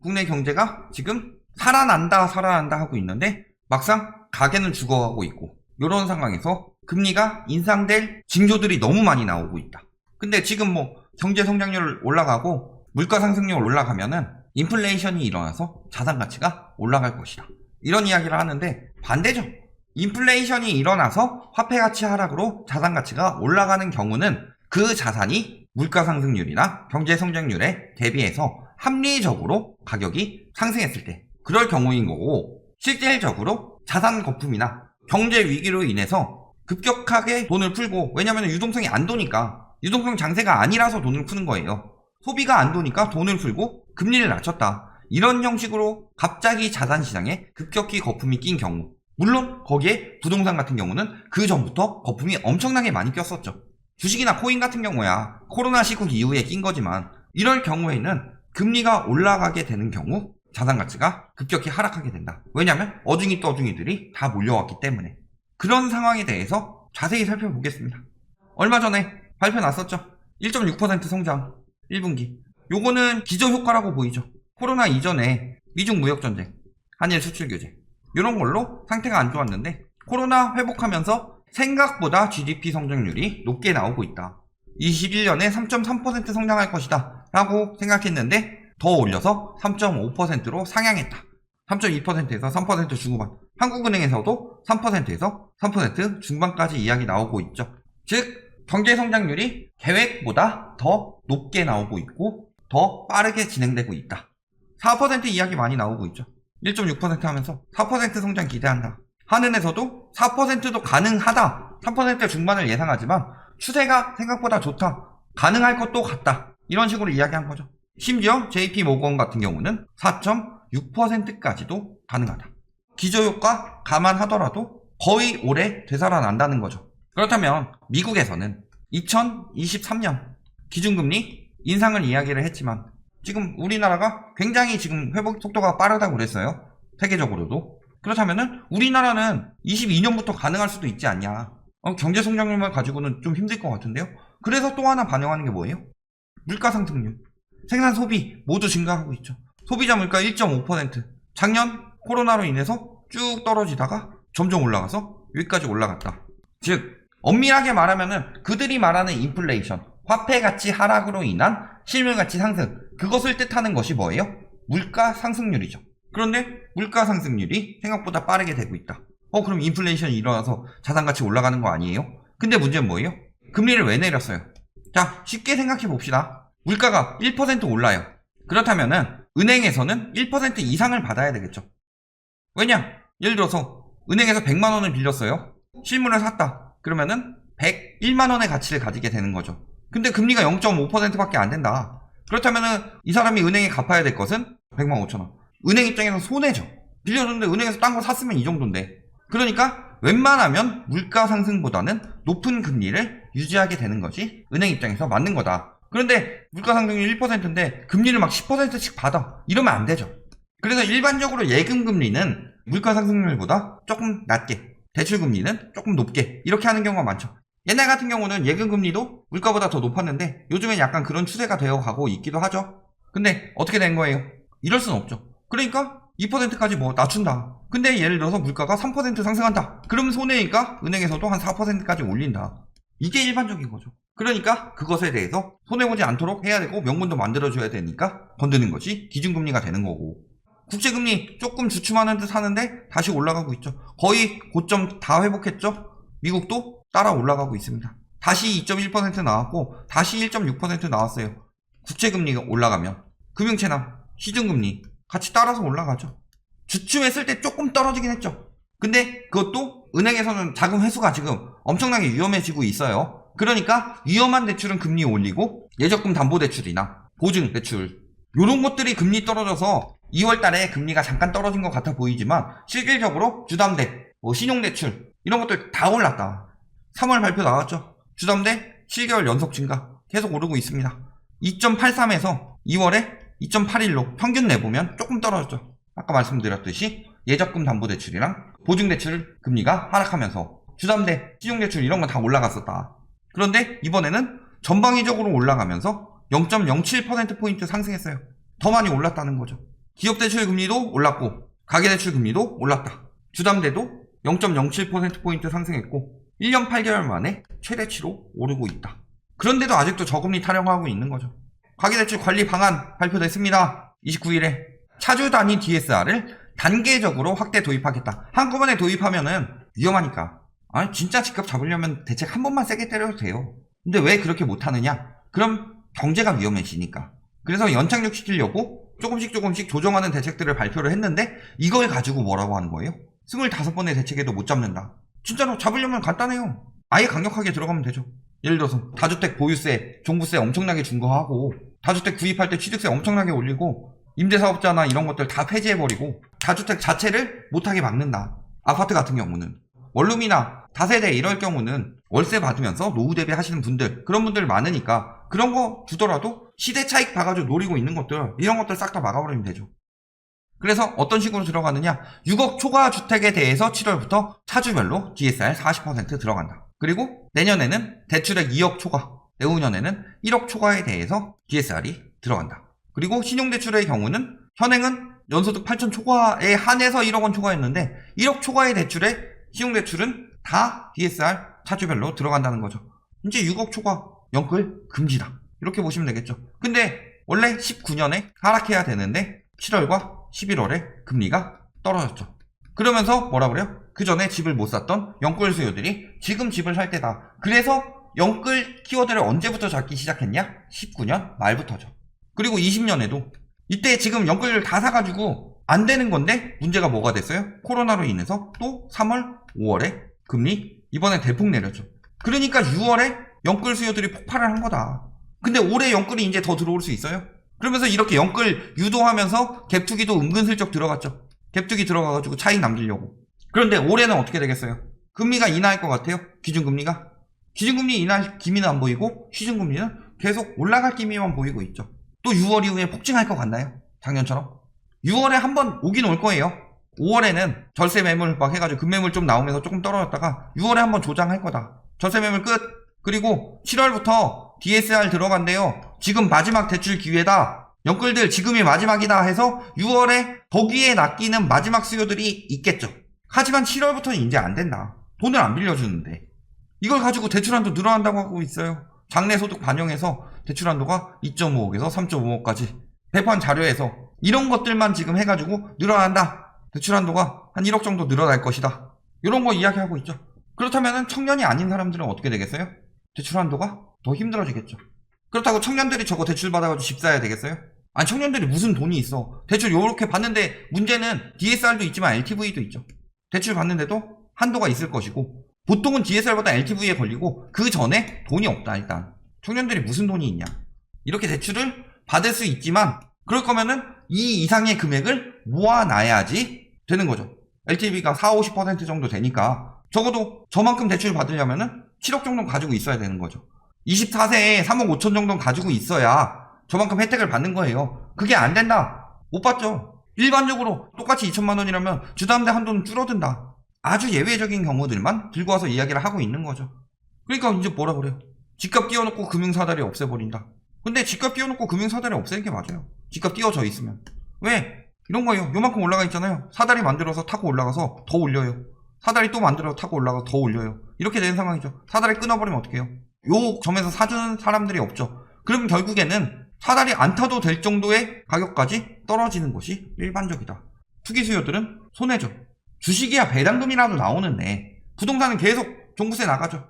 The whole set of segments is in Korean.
국내 경제가 지금 살아난다 하고 있는데 막상 가게는 죽어가고 있고, 이런 상황에서 금리가 인상될 징조들이 너무 많이 나오고 있다. 근데 지금 경제 성장률 올라가고 물가 상승률 올라가면은 인플레이션이 일어나서 자산 가치가 올라갈 것이다, 이런 이야기를 하는데 반대죠. 인플레이션이 일어나서 화폐 가치 하락으로 자산 가치가 올라가는 경우는 그 자산이 물가 상승률이나 경제 성장률에 대비해서 합리적으로 가격이 상승했을 때 그럴 경우인 거고, 실질적으로 자산 거품이나 경제 위기로 인해서 급격하게 돈을 풀고, 왜냐면 유동성이 안 도니까, 유동성 장세가 아니라서 돈을 푸는 거예요. 소비가 안 도니까 돈을 풀고 금리를 낮췄다, 이런 형식으로 갑자기 자산 시장에 급격히 거품이 낀 경우, 물론 거기에 부동산 같은 경우는 그 전부터 거품이 엄청나게 많이 꼈었죠. 주식이나 코인 같은 경우야 코로나 시국 이후에 낀 거지만, 이럴 경우에는 금리가 올라가게 되는 경우 자산 가치가 급격히 하락하게 된다. 왜냐면 어중이 떠중이들이 다 몰려왔기 때문에. 그런 상황에 대해서 자세히 살펴보겠습니다. 얼마 전에 발표 났었죠. 1.6% 성장 1분기. 요거는 기저효과라고 보이죠. 코로나 이전에 미중 무역전쟁, 한일 수출 규제, 이런 걸로 상태가 안 좋았는데 코로나 회복하면서 생각보다 GDP 성장률이 높게 나오고 있다. 21년에 3.3% 성장할 것이다 라고 생각했는데 더 올려서 3.5%로 상향했다. 3.2%에서 3% 중후반. 한국은행에서도 3%에서 3% 중반까지 이야기 나오고 있죠. 즉 경제 성장률이 계획보다 더 높게 나오고 있고 더 빠르게 진행되고 있다. 4% 이야기 많이 나오고 있죠. 1.6% 하면서 4% 성장 기대한다. 한은에서도 4%도 가능하다. 3% 중반을 예상하지만 추세가 생각보다 좋다. 가능할 것도 같다. 이런 식으로 이야기한 거죠. 심지어 JP모건 같은 경우는 4.6%까지도 가능하다. 기저효과 감안하더라도 거의 올해 되살아난다는 거죠. 그렇다면 미국에서는 2023년 기준금리 인상을 이야기를 했지만 지금 우리나라가 굉장히 지금 회복 속도가 빠르다고 그랬어요. 세계적으로도. 그렇다면은 우리나라는 22년부터 가능할 수도 있지 않냐. 경제 성장률만 가지고는 좀 힘들 것 같은데요. 그래서 또 하나 반영하는 게 뭐예요? 물가 상승률. 생산 소비 모두 증가하고 있죠. 소비자 물가 1.5%. 작년 코로나로 인해서 쭉 떨어지다가 점점 올라가서 여기까지 올라갔다. 즉 엄밀하게 말하면은 그들이 말하는 인플레이션, 화폐 가치 하락으로 인한 실물 가치 상승, 그것을 뜻하는 것이 뭐예요? 물가 상승률이죠. 그런데 물가 상승률이 생각보다 빠르게 되고 있다. 그럼 인플레이션이 일어나서 자산 가치 올라가는 거 아니에요? 근데 문제는 뭐예요? 금리를 왜 내렸어요? 자, 쉽게 생각해 봅시다. 물가가 1% 올라요. 그렇다면은 은행에서는 1% 이상을 받아야 되겠죠. 왜냐? 예를 들어서 은행에서 100만 원을 빌렸어요. 실물을 샀다. 그러면은 101만 원의 가치를 가지게 되는 거죠. 근데 금리가 0.5%밖에 안 된다. 그렇다면은 이 사람이 은행에 갚아야 될 것은 100만 5천 원. 은행 입장에서 손해죠. 빌려줬는데 은행에서 딴 거 샀으면 이 정도인데. 그러니까 웬만하면 물가 상승보다는 높은 금리를 유지하게 되는 것이 은행 입장에서 맞는 거다. 그런데 물가 상승률 1%인데 금리를 막 10%씩 받아. 이러면 안 되죠. 그래서 일반적으로 예금 금리는 물가 상승률보다 조금 낮게, 대출 금리는 조금 높게 이렇게 하는 경우가 많죠. 옛날 같은 경우는 예금 금리도 물가보다 더 높았는데 요즘엔 약간 그런 추세가 되어 가고 있기도 하죠. 근데 어떻게 된 거예요? 이럴 순 없죠. 그러니까 2%까지 낮춘다. 근데 예를 들어서 물가가 3% 상승한다. 그러면 손해니까 은행에서도 한 4%까지 올린다. 이게 일반적인 거죠. 그러니까 그것에 대해서 손해보지 않도록 해야 되고 명분도 만들어줘야 되니까 건드는 것이 기준금리가 되는 거고, 국제금리 조금 주춤하는 듯 하는데 다시 올라가고 있죠. 거의 고점 다 회복했죠. 미국도 따라 올라가고 있습니다. 다시 2.1% 나왔고 다시 1.6% 나왔어요. 국제금리가 올라가면 금융채나 시중금리 같이 따라서 올라가죠. 주춤했을 때 조금 떨어지긴 했죠. 근데 그것도 은행에서는 자금 회수가 지금 엄청나게 위험해지고 있어요. 그러니까 위험한 대출은 금리 올리고 예적금 담보대출이나 보증대출 이런 것들이 금리 떨어져서 2월 달에 금리가 잠깐 떨어진 것 같아 보이지만 실질적으로 주담대, 신용대출 이런 것들 다 올랐다. 3월 발표 나왔죠. 주담대 7개월 연속 증가 계속 오르고 있습니다. 2.83에서 2월에 2.81로 평균 내보면 조금 떨어졌죠. 아까 말씀드렸듯이 예적금 담보대출이랑 보증대출 금리가 하락하면서 주담대, 신용대출 이런 건 다 올라갔었다. 그런데 이번에는 전방위적으로 올라가면서 0.07%포인트 상승했어요. 더 많이 올랐다는 거죠. 기업대출 금리도 올랐고 가계대출 금리도 올랐다. 주담대도 0.07%포인트 상승했고 1년 8개월 만에 최대치로 오르고 있다. 그런데도 아직도 저금리 타령하고 있는 거죠. 가계대출 관리 방안 발표됐습니다. 29일에 차주 단위 DSR을 단계적으로 확대 도입하겠다. 한꺼번에 도입하면은 위험하니까. 아니 진짜 집값 잡으려면 대책 한 번만 세게 때려도 돼요. 근데 왜 그렇게 못하느냐? 그럼 경제가 위험해지니까. 그래서 연착륙 시키려고 조금씩 조정하는 대책들을 발표를 했는데 이걸 가지고 뭐라고 하는 거예요? 25번의 대책에도 못 잡는다. 진짜로 잡으려면 간단해요. 아예 강력하게 들어가면 되죠. 예를 들어서 다주택 보유세, 종부세 엄청나게 준 거 하고 다주택 구입할 때 취득세 엄청나게 올리고 임대사업자나 이런 것들 다 폐지해버리고 다주택 자체를 못하게 막는다. 아파트 같은 경우는 원룸이나 다세대 이럴 경우는 월세 받으면서 노후 대비하시는 분들 그런 분들 많으니까 그런 거 주더라도 시대 차익 봐가지고 노리고 있는 것들 이런 것들 싹 다 막아버리면 되죠. 그래서 어떤 식으로 들어가느냐 6억 초과 주택에 대해서 7월부터 차주별로 DSR 40% 들어간다. 그리고 내년에는 대출액 2억 초과 내후년에는 1억 초과에 대해서 DSR이 들어간다. 그리고 신용대출의 경우는 현행은 연소득 8천 초과에 한해서 1억 원 초과였는데 1억 초과의 대출에 신용대출은 다 DSR 차주별로 들어간다는 거죠. 이제 6억 초과 연끌 금지다. 이렇게 보시면 되겠죠. 근데 원래 19년에 하락해야 되는데 7월과 11월에 금리가 떨어졌죠. 그러면서 뭐라 그래요? 그 전에 집을 못 샀던 연끌 수요들이 지금 집을 살 때다. 그래서 연끌 키워드를 언제부터 잡기 시작했냐? 19년 말부터죠. 그리고 20년에도 이때 지금 연끌을 다 사가지고 안 되는 건데 문제가 뭐가 됐어요? 코로나로 인해서 또 3월, 5월에 금리 이번에 대폭 내렸죠. 그러니까 6월에 연끌 수요들이 폭발을 한 거다. 근데 올해 연끌이 이제 더 들어올 수 있어요? 그러면서 이렇게 연끌 유도하면서 갭투기도 은근슬쩍 들어갔죠. 갭투기 들어가가지고 차익 남기려고. 그런데 올해는 어떻게 되겠어요? 금리가 인하할 것 같아요? 기준금리가? 기준금리 인하할 기미는 안 보이고 시중금리는 계속 올라갈 기미만 보이고 있죠. 또 6월 이후에 폭증할 것 같나요? 작년처럼? 6월에 한번 오긴 올 거예요. 5월에는 절세 매물 막 해가지고 급매물 좀 나오면서 조금 떨어졌다가 6월에 한번 조장할 거다. 절세 매물 끝. 그리고 7월부터 DSR 들어간대요. 지금 마지막 대출 기회다. 연끌들 지금이 마지막이다 해서 6월에 거기에 낚이는 마지막 수요들이 있겠죠. 하지만 7월부터는 이제 안 된다. 돈을 안 빌려주는데. 이걸 가지고 대출 한도 늘어난다고 하고 있어요. 장래 소득 반영해서 대출 한도가 2.5억에서 3.5억까지 배포한 자료에서 이런 것들만 지금 해가지고 늘어난다. 대출 한도가 한 1억 정도 늘어날 것이다. 이런 거 이야기하고 있죠. 그렇다면 청년이 아닌 사람들은 어떻게 되겠어요? 대출 한도가 더 힘들어지겠죠. 그렇다고 청년들이 저거 대출 받아가지고 집 사야 되겠어요? 아니 청년들이 무슨 돈이 있어. 대출 요렇게 받는데 문제는 DSR도 있지만 LTV도 있죠. 대출 받는데도 한도가 있을 것이고 보통은 DSR보다 LTV에 걸리고 그 전에 돈이 없다. 일단 청년들이 무슨 돈이 있냐. 이렇게 대출을 받을 수 있지만 그럴 거면은 이 이상의 금액을 모아놔야지 되는 거죠. LTV가 40-50% 정도 되니까 적어도 저만큼 대출 받으려면은 7억 정도 가지고 있어야 되는 거죠. 24세에 3억 5천 정도 가지고 있어야 저만큼 혜택을 받는 거예요. 그게 안 된다. 못 받죠. 일반적으로 똑같이 2천만 원이라면 주담대 한도는 줄어든다. 아주 예외적인 경우들만 들고 와서 이야기를 하고 있는 거죠. 그러니까 이제 뭐라 그래요? 집값 띄워놓고 금융사다리 없애버린다. 근데 집값 띄워놓고 금융사다리 없애는 게 맞아요. 집값 띄워져 있으면. 왜? 이런 거예요. 요만큼 올라가 있잖아요. 사다리 만들어서 타고 올라가서 더 올려요. 사다리 또 만들어서 타고 올라가서 더 올려요. 이렇게 되는 상황이죠. 사다리 끊어버리면 어떡해요? 요 점에서 사주는 사람들이 없죠. 그럼 결국에는 사다리 안 타도 될 정도의 가격까지 떨어지는 것이 일반적이다. 투기 수요들은 손해죠. 주식이야 배당금이라도 나오는데 부동산은 계속 종부세 나가죠.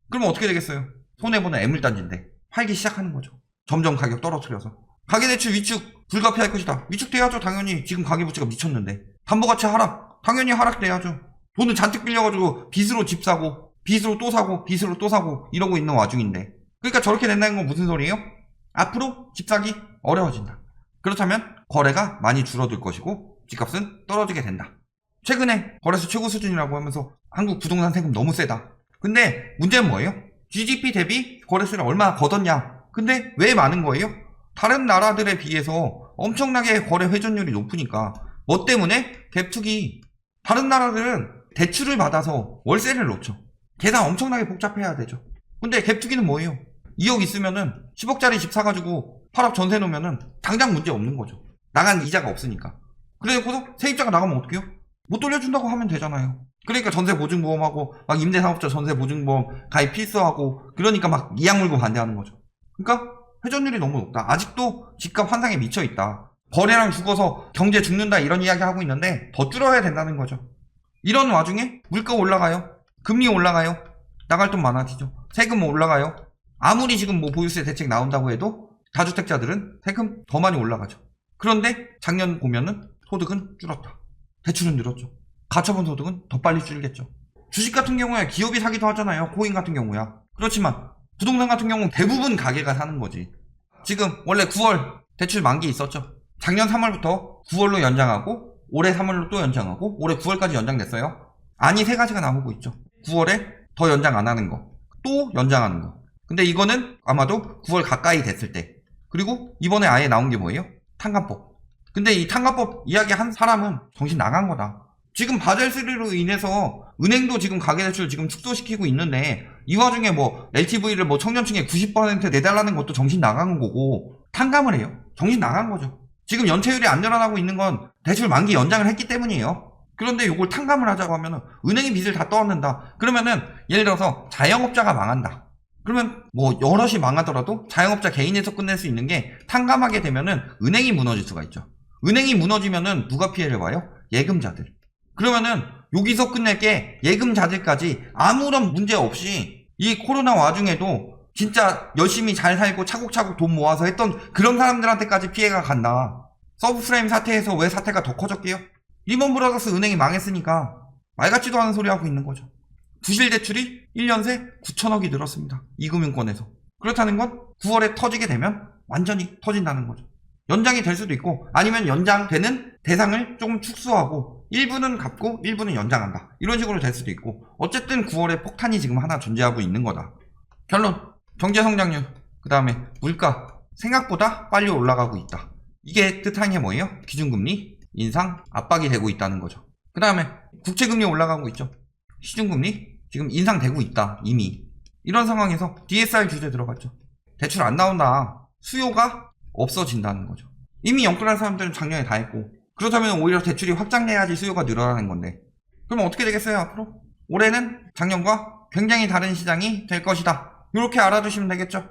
그러면 어떻게 되겠어요? 손해보는 애물단지인데 팔기 시작하는 거죠. 점점 가격 떨어뜨려서. 가계대출 위축 불가피할 것이다. 위축돼야죠. 당연히 지금 가계부채가 미쳤는데. 담보가치 하락 당연히 하락돼야죠. 돈을 잔뜩 빌려가지고 빚으로 집 사고 빚으로 또 사고 빚으로 또 사고 이러고 있는 와중인데 그러니까 저렇게 된다는 건 무슨 소리예요? 앞으로 집 사기 어려워진다. 그렇다면 거래가 많이 줄어들 것이고 집값은 떨어지게 된다. 최근에 거래소 최고 수준이라고 하면서 한국 부동산 세금 너무 세다. 근데 문제는 뭐예요? GDP 대비 거래세를 얼마나 걷었냐. 근데 왜 많은 거예요? 다른 나라들에 비해서 엄청나게 거래 회전율이 높으니까. 뭐 때문에? 갭투기. 다른 나라들은 대출을 받아서 월세를 놓죠. 계산 엄청나게 복잡해야 되죠. 근데 갭투기는 뭐예요? 2억 있으면은 10억짜리 집 사가지고 8억 전세 놓으면은 당장 문제 없는 거죠. 나간 이자가 없으니까. 그래놓고서 세입자가 나가면 어떡해요? 못 돌려준다고 하면 되잖아요. 그러니까 전세보증보험하고 막 임대사업자 전세보증보험 가입 필수하고 그러니까 막 이악 물고 반대하는 거죠. 그러니까 회전율이 너무 높다. 아직도 집값 환상에 미쳐있다. 거래량 죽어서 경제 죽는다 이런 이야기 하고 있는데 더 줄여야 된다는 거죠. 이런 와중에 물가 올라가요. 금리 올라가요. 나갈 돈 많아지죠. 세금 올라가요. 아무리 지금 뭐 보유세 대책 나온다고 해도 다주택자들은 세금 더 많이 올라가죠. 그런데 작년 보면은 소득은 줄었다. 대출은 늘었죠. 가처분 소득은 더 빨리 줄겠죠. 주식 같은 경우에 기업이 사기도 하잖아요. 코인 같은 경우야. 그렇지만 부동산 같은 경우는 대부분 가게가 사는 거지. 지금 원래 9월 대출 만기 있었죠. 작년 3월부터 9월로 연장하고 올해 3월로 또 연장하고 올해 9월까지 연장됐어요. 안이 세 가지가 나오고 있죠. 9월에 더 연장 안 하는 거, 또 연장하는 거. 근데 이거는 아마도 9월 가까이 됐을 때. 그리고 이번에 아예 나온 게 뭐예요? 탕감법. 근데 이 탕감법 이야기한 사람은 정신 나간 거다. 지금 바젤3로 인해서 은행도 지금 가계대출 지금 축소시키고 있는데 이 와중에 뭐 LTV를 뭐 청년층에 90% 내달라는 것도 정신 나간 거고 탕감을 해요. 정신 나간 거죠. 지금 연체율이 안 늘어나고 있는 건 대출 만기 연장을 했기 때문이에요. 그런데 이걸 탕감을 하자고 하면은 은행이 빚을 다 떠안는다. 그러면은 예를 들어서 자영업자가 망한다. 그러면 뭐 여럿이 망하더라도 자영업자 개인에서 끝낼 수 있는 게 탕감하게 되면은 은행이 무너질 수가 있죠. 은행이 무너지면은 누가 피해를 봐요? 예금자들. 그러면은 여기서 끝낼 게 예금자들까지 아무런 문제 없이 이 코로나 와중에도 진짜 열심히 잘 살고 차곡차곡 돈 모아서 했던 그런 사람들한테까지 피해가 간다. 서브프라임 사태에서 왜 사태가 더 커졌게요? 리먼 브라더스 은행이 망했으니까 말 같지도 않은 소리 하고 있는 거죠. 부실 대출이 1년 새 9천억이 늘었습니다. 이금융권에서. 그렇다는 건 9월에 터지게 되면 완전히 터진다는 거죠. 연장이 될 수도 있고 아니면 연장되는 대상을 조금 축소하고 일부는 갚고 일부는 연장한다. 이런 식으로 될 수도 있고 어쨌든 9월에 폭탄이 지금 하나 존재하고 있는 거다. 결론. 경제성장률, 그 다음에 물가 생각보다 빨리 올라가고 있다. 이게 뜻하는 게 뭐예요? 기준금리 인상 압박이 되고 있다는 거죠. 그 다음에 국채금리 올라가고 있죠. 시중금리 지금 인상되고 있다. 이미 이런 상황에서 DSR 규제 들어갔죠. 대출 안 나온다. 수요가 없어진다는 거죠. 이미 영끌한 사람들은 작년에 다 했고 그렇다면 오히려 대출이 확장돼야지 수요가 늘어나는 건데 그럼 어떻게 되겠어요 앞으로? 올해는 작년과 굉장히 다른 시장이 될 것이다. 이렇게 알아두시면 되겠죠.